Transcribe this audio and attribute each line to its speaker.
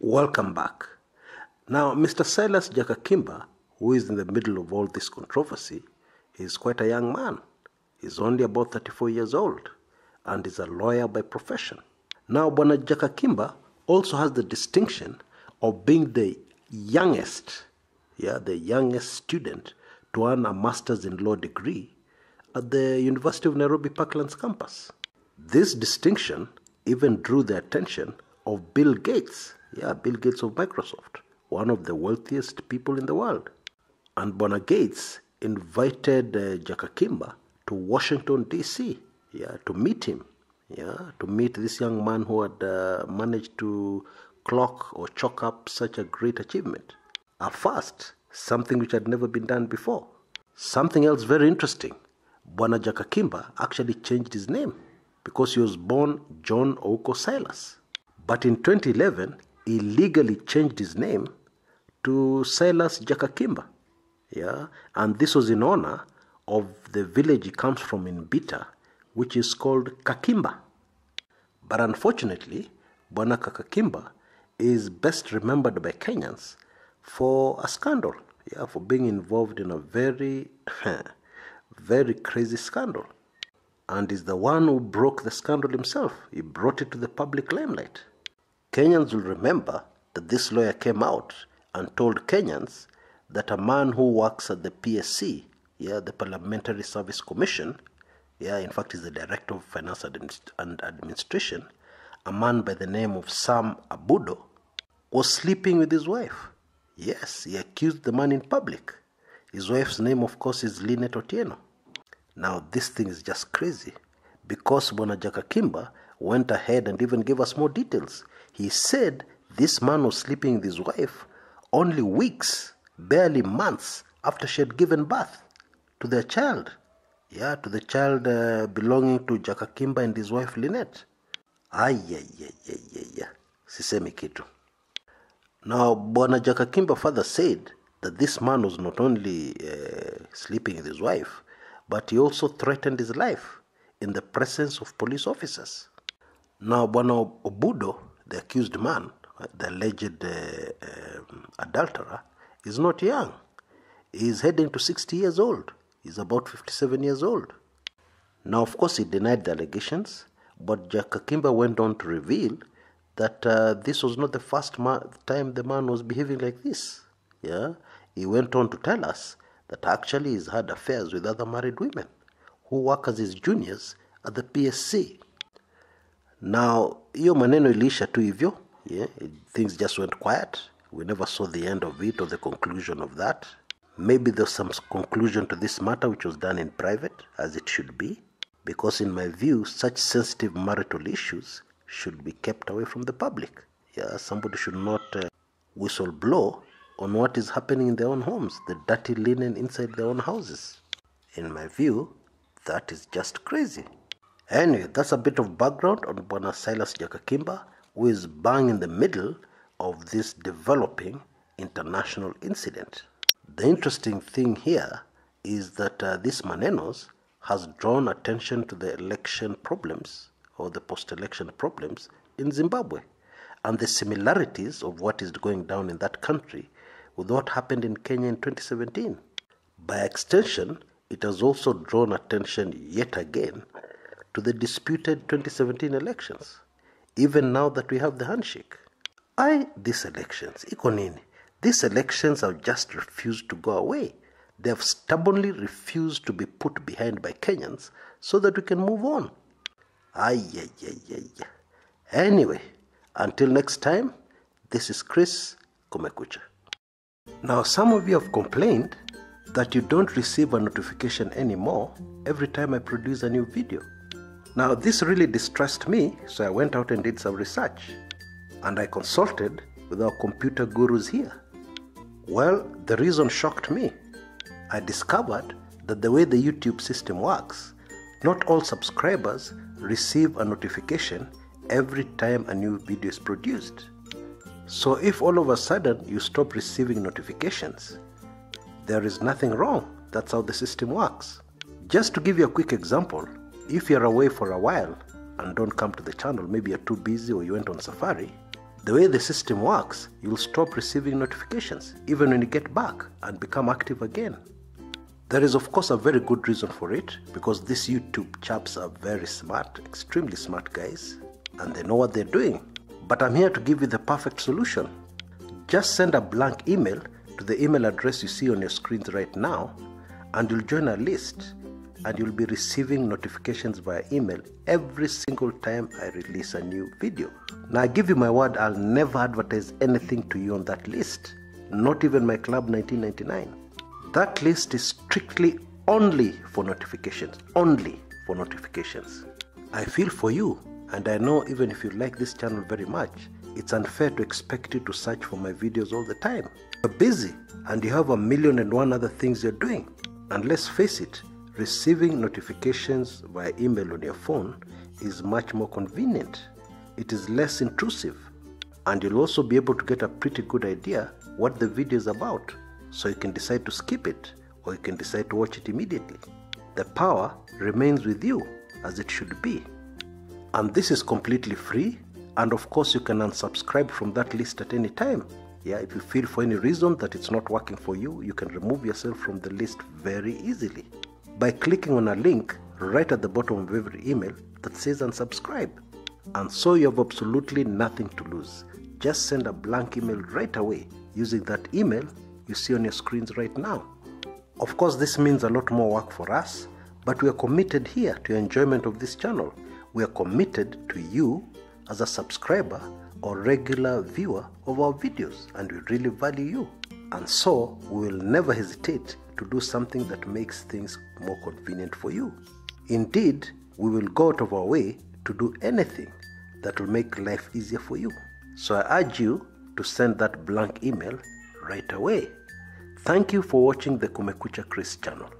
Speaker 1: Welcome back. Now, Mr. Silas Jakakimba, who is in the middle of all this controversy, is quite a young man. He's only about 34 years old and is a lawyer by profession. Now, Bwana Jakakimba also has the distinction of being the youngest student to earn a master's in law degree at the University of Nairobi Parklands campus. This distinction even drew the attention of Bill Gates, Bill Gates of Microsoft, one of the wealthiest people in the world. And Bwana Gates invited Jakakimba to Washington, D.C., to meet him, to meet this young man who had managed to clock or chalk up such a great achievement. A first, something which had never been done before. Something else very interesting, Bwana Jakakimba actually changed his name because he was born John Ouko Silas. But in 2011, he legally changed his name to Silas Jakakimba. And this was in honor of the village he comes from in Bita, which is called Kakimba. But unfortunately, Bwana Jakakimba is best remembered by Kenyans for a scandal, for being involved in a very, very crazy scandal. And is the one who broke the scandal himself. He brought it to the public limelight. Kenyans will remember that this lawyer came out and told Kenyans that a man who works at the PSC, the Parliamentary Service Commission, in fact is the Director of Finance and Administration, a man by the name of Sam Abudo, was sleeping with his wife. Yes, he accused the man in public. His wife's name, of course, is Lynette Otieno. Now, this thing is just crazy because Bwana Jakakimba went ahead and even gave us more details. He said this man was sleeping with his wife only weeks, barely months after she had given birth to their child. To the child belonging to Jakakimba and his wife Lynette. Sisemi kitu. Now, Bwana Jakakimba further said that this man was not only sleeping with his wife, but he also threatened his life in the presence of police officers. Now, Bwana Obudo, the accused man, the alleged adulterer, is not young. He is heading to 60 years old. He's about 57 years old. Now, of course, he denied the allegations, but Jakakimba went on to reveal that this was not the first time the man was behaving like this. He went on to tell us that actually he's had affairs with other married women who work as his juniors at the PSC. Now, hiyo maneno iliisha tu hivyo. Things just went quiet. We never saw the end of it or the conclusion of that. Maybe there's some conclusion to this matter which was done in private, as it should be, because in my view, such sensitive marital issues should be kept away from the public. Somebody should not whistle blow on what is happening in their own homes, the dirty linen inside their own houses. In my view, that is just crazy. Anyway, that's a bit of background on Bwana Silas Jakakimba, who is bang in the middle of this developing international incident. The interesting thing here is that this Manenos has drawn attention to the election problems or the post-election problems in Zimbabwe and the similarities of what is going down in that country with what happened in Kenya in 2017. By extension, it has also drawn attention yet again to the disputed 2017 elections, even now that we have the handshake. These elections, iko nini? These elections have just refused to go away. They have stubbornly refused to be put behind by Kenyans so that we can move on. Anyway, until next time, this is Kshs, Kumekucha. Now, some of you have complained that you don't receive a notification anymore every time I produce a new video. Now, this really distressed me, so I went out and did some research. And I consulted with our computer gurus here. Well, the reason shocked me. I discovered that the way the YouTube system works, not all subscribers receive a notification every time a new video is produced. So if all of a sudden you stop receiving notifications, there is nothing wrong. That's how the system works. Just to give you a quick example, if you're away for a while and don't come to the channel, maybe you're too busy or you went on safari, The way the system works, you'll stop receiving notifications even when you get back and become active again. There is of course a very good reason for it, because these YouTube chaps are very smart, extremely smart guys, and they know what they're doing. But I'm here to give you the perfect solution. Just send a blank email to the email address you see on your screens right now, and you'll join a list, and you'll be receiving notifications via email every single time I release a new video. Now I give you my word, I'll never advertise anything to you on that list, not even my Club 1999. That list is strictly only for notifications, only for notifications. I feel for you, and I know even if you like this channel very much, it's unfair to expect you to search for my videos all the time. You're busy and you have 1,000,001 other things you're doing. And let's face it, receiving notifications via email on your phone is much more convenient. It is less intrusive, and you'll also be able to get a pretty good idea what the video is about, so you can decide to skip it or you can decide to watch it immediately. The power remains with you, as it should be. And this is completely free, and of course you can unsubscribe from that list at any time. Yeah, if you feel for any reason that it's not working for you, you can remove yourself from the list very easily by clicking on a link right at the bottom of every email that says unsubscribe. And so you have absolutely nothing to lose. Just send a blank email right away using that email you see on your screens right now. Of course, this means a lot more work for us, but we are committed here to your enjoyment of this channel. We are committed to you as a subscriber or regular viewer of our videos, and we really value you. And so we will never hesitate to do something that makes things more convenient for you. Indeed, we will go out of our way to do anything that will make life easier for you. So I urge you to send that blank email right away. Thank you for watching the Kumekucha Kshs channel.